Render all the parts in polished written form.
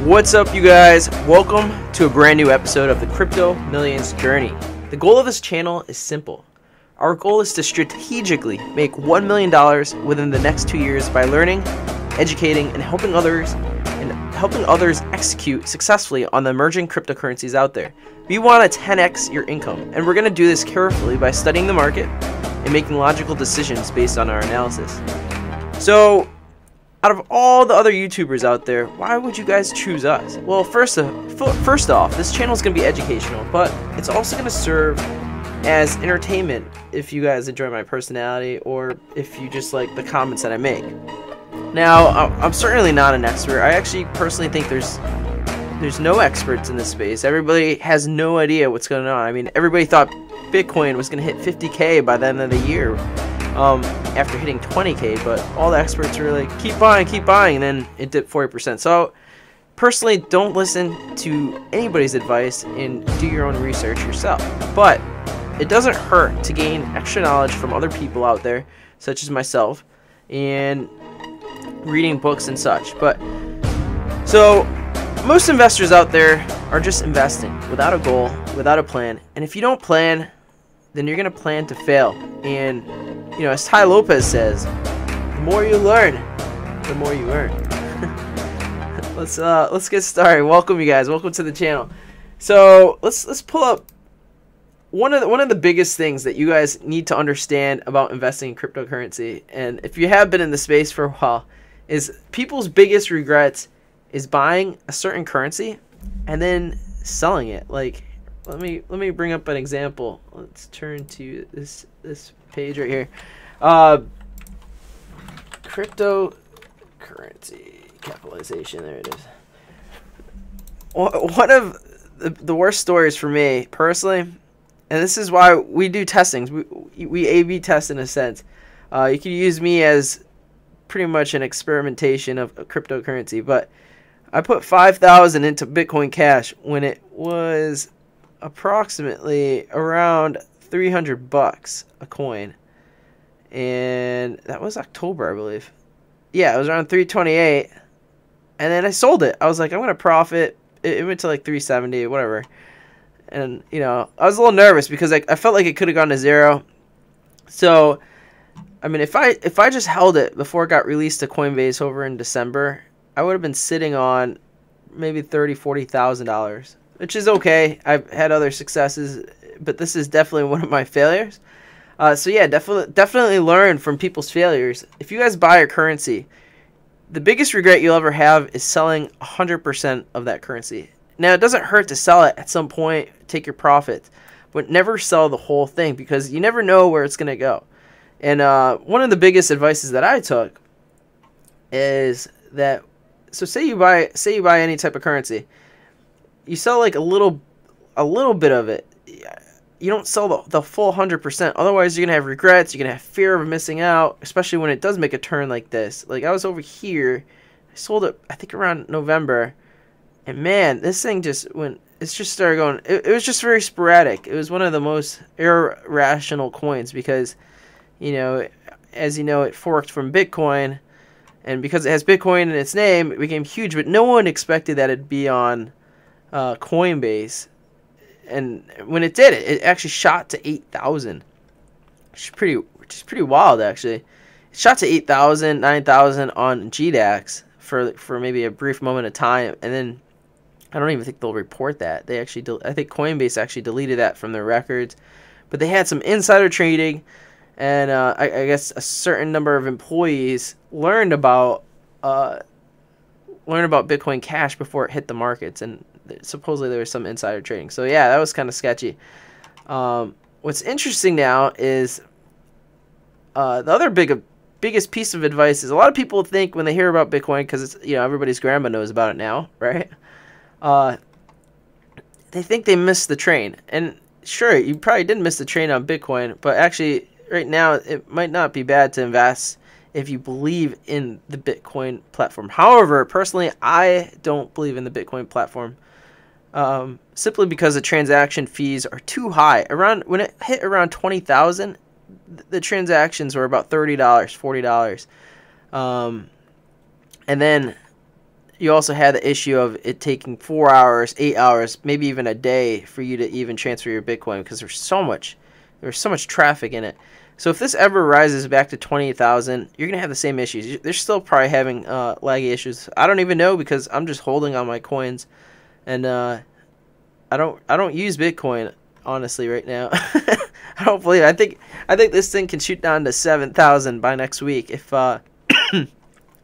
What's up, you guys? Welcome to a brand new episode of the Crypto Millions Journey. The goal of this channel is simple. Our goal is to strategically make $1 million within the next 2 years by learning, educating, and helping others execute successfully on the emerging cryptocurrencies out there. We want to 10x your income, and we're going to do this carefully by studying the market and making logical decisions based on our analysis. So, out of all the other YouTubers out there, why would you guys choose us? Well, first off, this channel is going to be educational, but it's also going to serve as entertainment if you guys enjoy my personality or if you just like the comments that I make. Now, I'm certainly not an expert. I actually personally think there's no experts in this space. Everybody has no idea what's going on. I mean, everybody thought Bitcoin was going to hit 50K by the end of the year. After hitting 20K, but all the experts were like, keep buying, and then it dipped 40%. So, personally, don't listen to anybody's advice and do your own research yourself. But it doesn't hurt to gain extra knowledge from other people out there, such as myself, and reading books and such. But so, most investors out there are just investing without a goal, without a plan, and if you don't plan, then you're gonna plan to fail. And you know, as Ty Lopez says, the more you learn, the more you earn. Let's get started. Welcome, you guys. Welcome to the channel. So let's pull up one of the biggest things that you guys need to understand about investing in cryptocurrency. And if you have been in the space for a while, is people's biggest regrets is buying a certain currency and then selling it. Like, let me bring up an example. Let's turn to this page right here. Cryptocurrency capitalization. There it is. One of the worst stories for me personally, and this is why we do testings. We A/B test in a sense. You can use me as pretty much an experimentation of cryptocurrency, but I put 5,000 into Bitcoin Cash when it was approximately around $300 a coin, and that was October, I believe. Yeah, it was around 328, and then I sold it. I was like, I'm gonna profit. It went to like 370, whatever. And you know, I was a little nervous because I felt like it could have gone to zero. So, I mean, if I just held it before it got released to Coinbase over in December, I would have been sitting on maybe $30,000-$40,000. Which is okay. I've had other successes, but this is definitely one of my failures. So yeah, definitely learn from people's failures. If you guys buy a currency, the biggest regret you'll ever have is selling 100% of that currency. Now, it doesn't hurt to sell it at some point, take your profits, but never sell the whole thing because you never know where it's going to go. And one of the biggest advices that I took is that, so say you buy any type of currency. You sell like a little bit of it. You don't sell the full 100%. Otherwise, you're going to have regrets. You're going to have fear of missing out, especially when it does make a turn like this. Like, I was over here. I sold it, I think, around November. And, man, this thing just started going. It was just very sporadic. It was one of the most irrational coins because, you know, as you know, it forked from Bitcoin. And because it has Bitcoin in its name, it became huge. But no one expected that it'd be on Coinbase, and when it did, it actually shot to 8,000, which is pretty wild actually. It shot to 8,000, 9,000 on GDAX for maybe a brief moment of time, and then I don't even think they'll report that. I think Coinbase actually deleted that from their records, but they had some insider trading, and I guess a certain number of employees learned about Bitcoin Cash before it hit the markets, and supposedly there was some insider trading. So yeah, that was kind of sketchy. What's interesting now is the other biggest piece of advice is a lot of people think when they hear about Bitcoin, because it's, you know, everybody's grandma knows about it now, right? They think they missed the train, and sure, you probably didn't miss the train on Bitcoin, but actually right now it might not be bad to invest if you believe in the Bitcoin platform. However, personally, I don't believe in the Bitcoin platform. Simply because the transaction fees are too high. When it hit around 20,000, the transactions were about $30, $40. And then you also had the issue of it taking 4 hours, 8 hours, maybe even a day for you to even transfer your Bitcoin because there's so much traffic in it. So if this ever rises back to 20,000, you're gonna have the same issues. They're still probably having laggy issues. I don't even know because I'm just holding on my coins, and I don't use Bitcoin honestly right now. I don't believe it. I think this thing can shoot down to 7,000 by next week if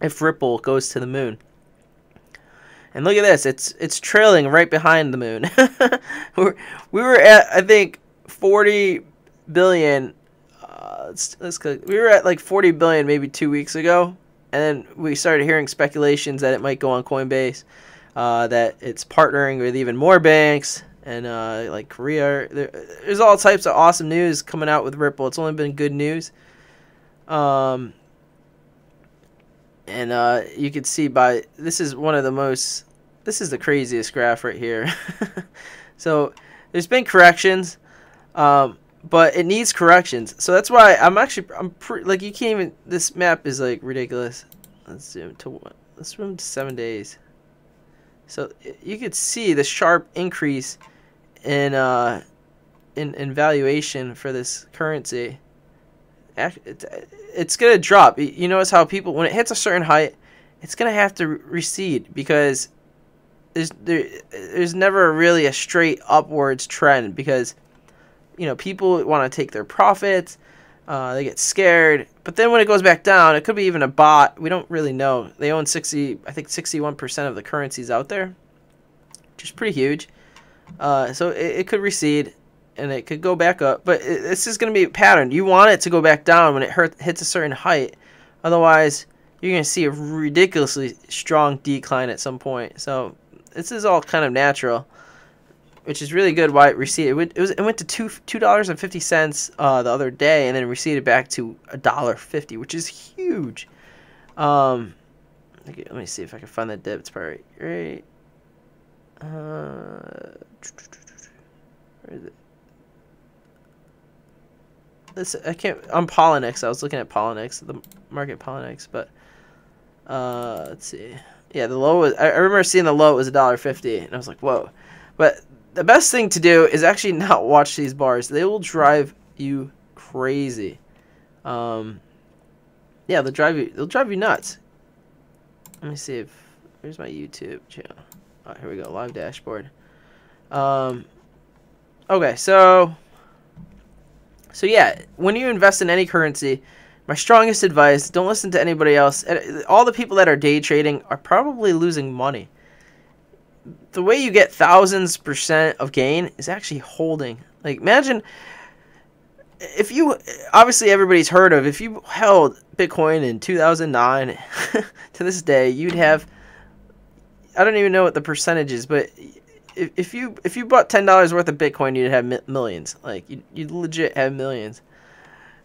if Ripple goes to the moon. And look at this, it's trailing right behind the moon. we were at, I think, 40 billion. We were at like 40 billion maybe 2 weeks ago, and then we started hearing speculations that it might go on Coinbase, that it's partnering with even more banks, and like Korea. There's all types of awesome news coming out with Ripple. It's only been good news. And you can see this is the craziest graph right here. So there's been corrections, but it needs corrections. So that's why I'm like, you can't even, this map is like ridiculous. Let's zoom to 7 days. So you could see the sharp increase in valuation for this currency. It's gonna drop. You notice how people, when it hits a certain height, it's gonna have to recede because there's never really a straight upwards trend, because people want to take their profits. They get scared, but then when it goes back down, it could be even a bot. We don't really know. They own 61% of the currencies out there, which is pretty huge. So it could recede, and it could go back up, but this is going to be a pattern. You want it to go back down when it hits a certain height. Otherwise, you're going to see a ridiculously strong decline at some point. So this is all kind of natural, which is really good why it receded. It went to $2.50 the other day, and then receded back to $1.50, which is huge. Okay, let me see if I can find that dip. It's probably right. Where is it? I can't. I'm Polynix. I was looking at Polynix, the market Polynix, but let's see. Yeah, the low was. I remember seeing the low was $1.50, and I was like, whoa. But the best thing to do is actually not watch these bars. They will drive you crazy. Yeah, they'll drive you nuts. Let me see if here's my YouTube channel. Oh, here we go, live dashboard. Okay, so yeah, when you invest in any currency, my strongest advice, don't listen to anybody else. All the people that are day trading are probably losing money. The way you get thousands% of gain is actually holding. Like, imagine if you, obviously everybody's heard of, if you held Bitcoin in 2009 to this day, you'd have, I don't even know what the percentage is, but if you bought $10 worth of Bitcoin, you'd have millions. Like, you'd legit have millions.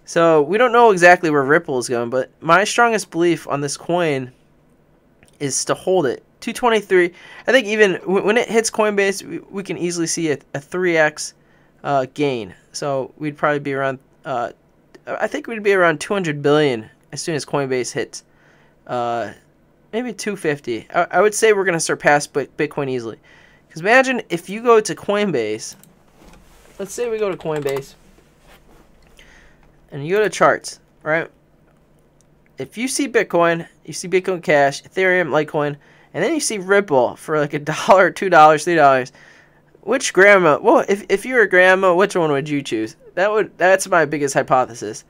So we don't know exactly where Ripple is going, but my strongest belief on this coin is to hold it. 223. I think even when it hits Coinbase, we can easily see a 3x gain. So we'd probably be around, I think we'd be around 200 billion as soon as Coinbase hits. Maybe 250. I would say we're going to surpass Bitcoin easily. Because imagine if you go to Coinbase. Let's say we go to Coinbase. And you go to charts, right? If you see Bitcoin, you see Bitcoin Cash, Ethereum, Litecoin, and then you see Ripple for like $1, $2, $3. Which grandma? Well, if you were a grandma, which one would you choose? That's my biggest hypothesis.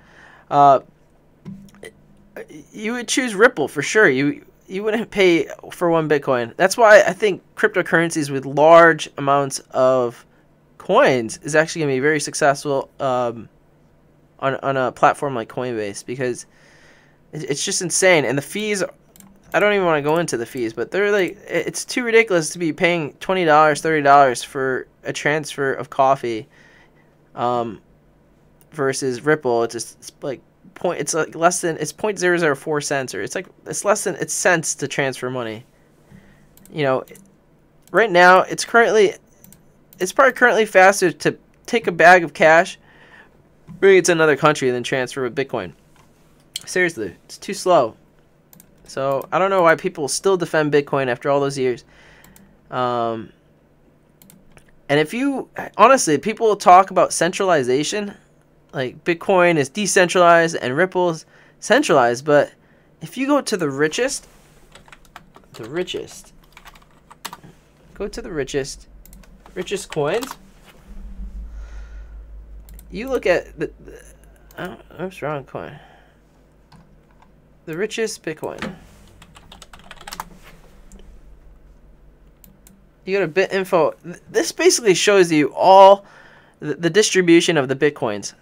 You would choose Ripple for sure. You wouldn't pay for one Bitcoin. That's why I think cryptocurrencies with large amounts of coins is actually going to be very successful on a platform like Coinbase, because it's just insane. And the fees, I don't even want to go into the fees, but they're like, it's too ridiculous to be paying $20, $30 for a transfer of coffee, versus Ripple. It's like less than, it's 0.004 cents, or it's less than, it's cents to transfer money. Right now it's probably currently faster to take a bag of cash, bring it to another country, than transfer with Bitcoin. Seriously, it's too slow. So I don't know why people still defend Bitcoin after all those years. And if you, honestly, people talk about centralization, like Bitcoin is decentralized and Ripple's centralized, but if you go to the richest, go to the richest coins, you look at the oops, wrong coin. The richest Bitcoin. You go to BitInfo. This basically shows you all the distribution of the Bitcoins.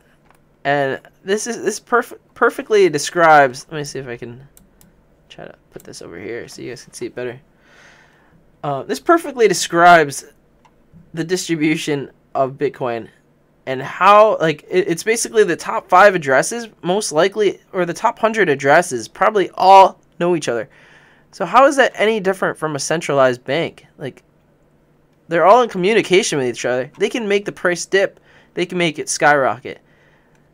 And this perfectly describes, let me see if I can try to put this over here so you guys can see it better. This perfectly describes the distribution of Bitcoin and how, like, it's basically the top 5 addresses, most likely, or the top 100 addresses, probably all know each other. So how is that any different from a centralized bank? Like, they're all in communication with each other. They can make the price dip. They can make it skyrocket.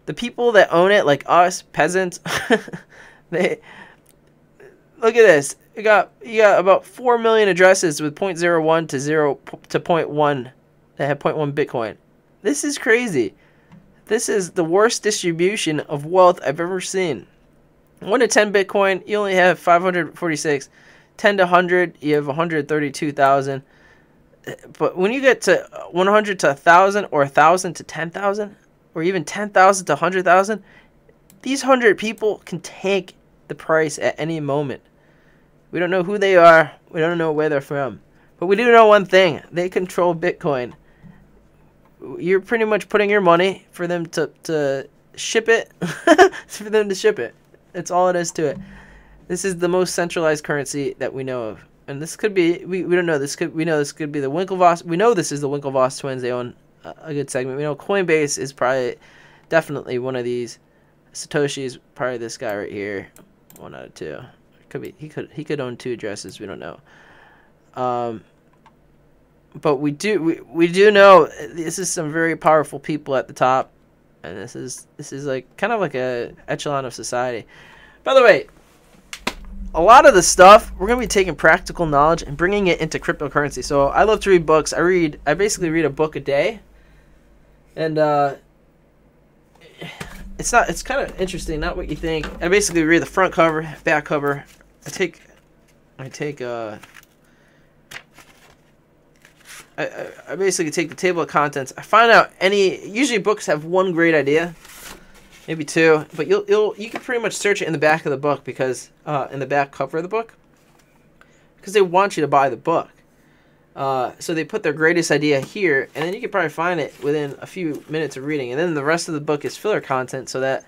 The people that own it, like us, peasants, they look at this. You got about 4 million addresses with 0.01 to 0 to 0.1 that have 0.1 Bitcoin. This is crazy. This is the worst distribution of wealth I've ever seen. 1 to 10 Bitcoin, you only have 546. 10 to 100, you have 132,000. But when you get to 100 to 1,000 or 1,000 to 10,000 or even 10,000 to 100,000, these 100 people can tank the price at any moment. We don't know who they are. We don't know where they're from. But we do know one thing. They control Bitcoin. You're pretty much putting your money for them to ship it. For them to ship it. That's all it is to it. This is the most centralized currency that we know of. And this could be, we don't know, we know this could be the Winklevoss. We know this is the Winklevoss twins. They own a good segment. We know Coinbase is probably definitely one of these. Satoshi's probably this guy right here. 1 out of 2. Could be, he could own 2 addresses. We don't know. But we do know this is some very powerful people at the top, and this is like kind of like a echelon of society. By the way, a lot of the stuff we're gonna be taking practical knowledge and bringing it into cryptocurrency. So I love to read books. I basically read a book a day, and it's kind of interesting, not what you think. I basically read the front cover, back cover. I basically take the table of contents. I find out usually books have one great idea, maybe 2, but you can pretty much search it in the back of the book because in the back cover of the book, because they want you to buy the book. So they put their greatest idea here, and then you can probably find it within a few minutes of reading, and then the rest of the book is filler content so that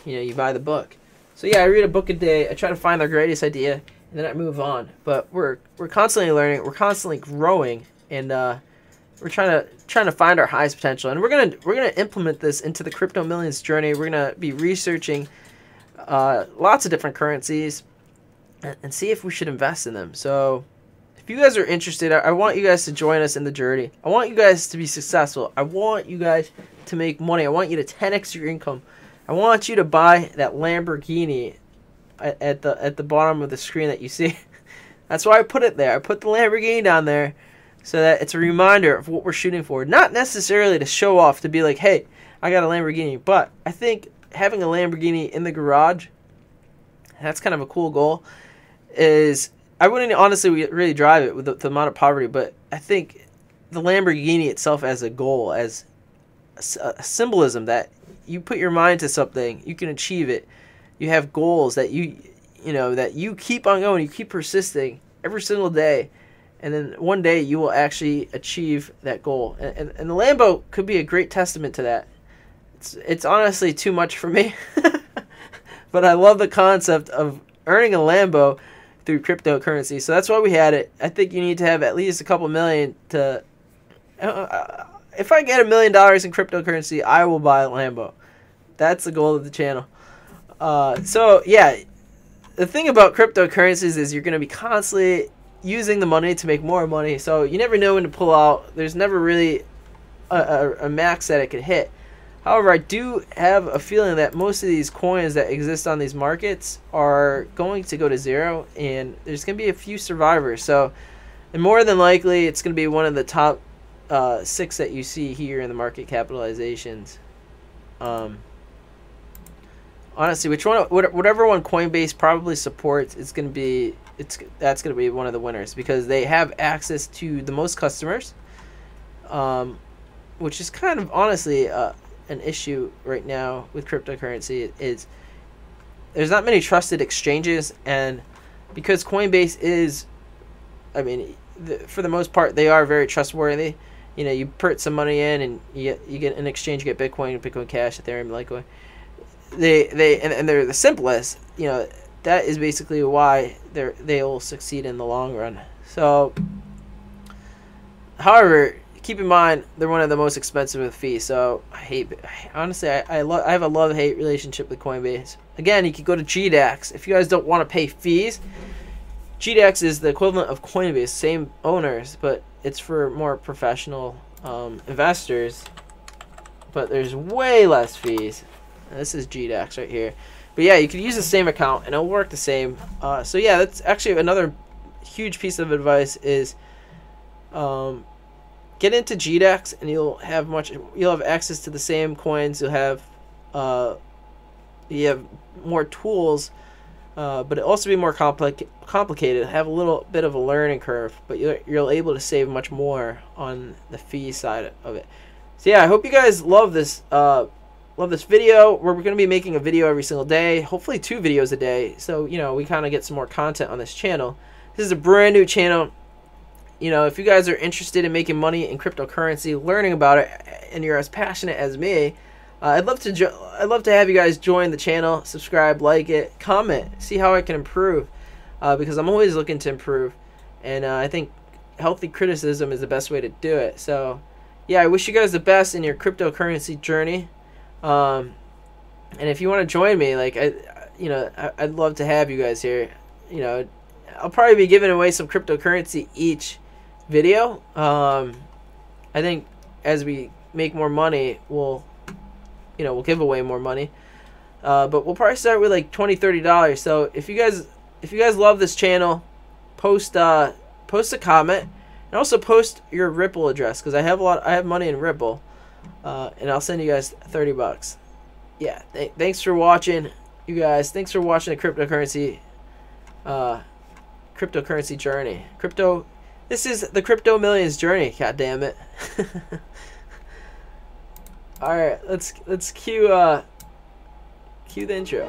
you buy the book. So yeah, I read a book a day. I try to find their greatest idea, and then I move on. But we're constantly learning. We're constantly growing. And we're trying to find our highest potential, and we're gonna implement this into the Crypto Millions journey. We're gonna be researching lots of different currencies and see if we should invest in them. So if you guys are interested, I want you guys to join us in the journey. I want you guys to be successful. I want you guys to make money. I want you to 10x your income. I want you to buy that Lamborghini at the bottom of the screen that you see. That's why I put it there. I put the Lamborghini down there, so that it's a reminder of what we're shooting for. Not necessarily to show off, to be like, hey, I got a Lamborghini. But I think having a Lamborghini in the garage, that's kind of a cool goal. I wouldn't honestly really drive it with the amount of poverty, but I think the Lamborghini itself as a goal, as a symbolism that you put your mind to something, you can achieve it. You have goals that that you keep on going, you keep persisting every single day. And then one day you will actually achieve that goal. And the Lambo could be a great testament to that. It's honestly too much for me. But I love the concept of earning a Lambo through cryptocurrency. So that's why we had it. I think you need to have at least a couple million to... if I get $1 million in cryptocurrency, I will buy a Lambo. That's the goal of the channel. So, yeah. The thing about cryptocurrencies is you're going to be constantly using the money to make more money, so you never know when to pull out. There's never really a max that it could hit. However, I do have a feeling that most of these coins that exist on these markets are going to go to zero, and there's going to be a few survivors. So, and more than likely, it's going to be one of the top 6 that you see here in the market capitalizations. Honestly, whatever one Coinbase probably supports, that's going to be one of the winners, because they have access to the most customers, which is kind of honestly an issue right now with cryptocurrency. Is there's not many trusted exchanges, and because Coinbase is, I mean, for the most part, they are very trustworthy. You know, you put some money in, and you get an exchange, you get Bitcoin, Bitcoin Cash, Ethereum, Litecoin. They're the simplest. You know, that is basically why they'll succeed in the long run. So, however, keep in mind they're one of the most expensive with fees. So honestly, I have a love-hate relationship with Coinbase. Again, you can go to GDAX if you guys don't want to pay fees. GDAX is the equivalent of Coinbase, same owners, but it's for more professional investors. But there's way less fees. This is GDAX right here. But yeah, you can use the same account and it'll work the same. So yeah, that's actually another huge piece of advice is get into GDAX, and you'll have access to the same coins. You'll have more tools, but it'll also be more complicated. Have a little bit of a learning curve, but you're able to save much more on the fee side of it. So yeah, I hope you guys love this video. We're going to be making a video every single day, hopefully 2 videos a day, so you know, we kind of get some more content on this channel. This is a brand new channel. You know, if you guys are interested in making money in cryptocurrency, learning about it, and you're as passionate as me, I'd love to have you guys join the channel, subscribe, like it, comment, see how I can improve, because I'm always looking to improve, and I think healthy criticism is the best way to do it. So yeah, I wish you guys the best in your cryptocurrency journey. And if you want to join me, like I'd love to have you guys here. You know, I'll probably be giving away some cryptocurrency each video. I think as we make more money, we'll give away more money. But we'll probably start with like $20-$30. So if you guys love this channel, post a comment, and also post your Ripple address, because I have money in Ripple. And I'll send you guys $30. Yeah, thanks for watching, you guys. Thanks for watching the cryptocurrency journey. This is the Crypto Millions journey. God damn it! All right, let's cue the intro.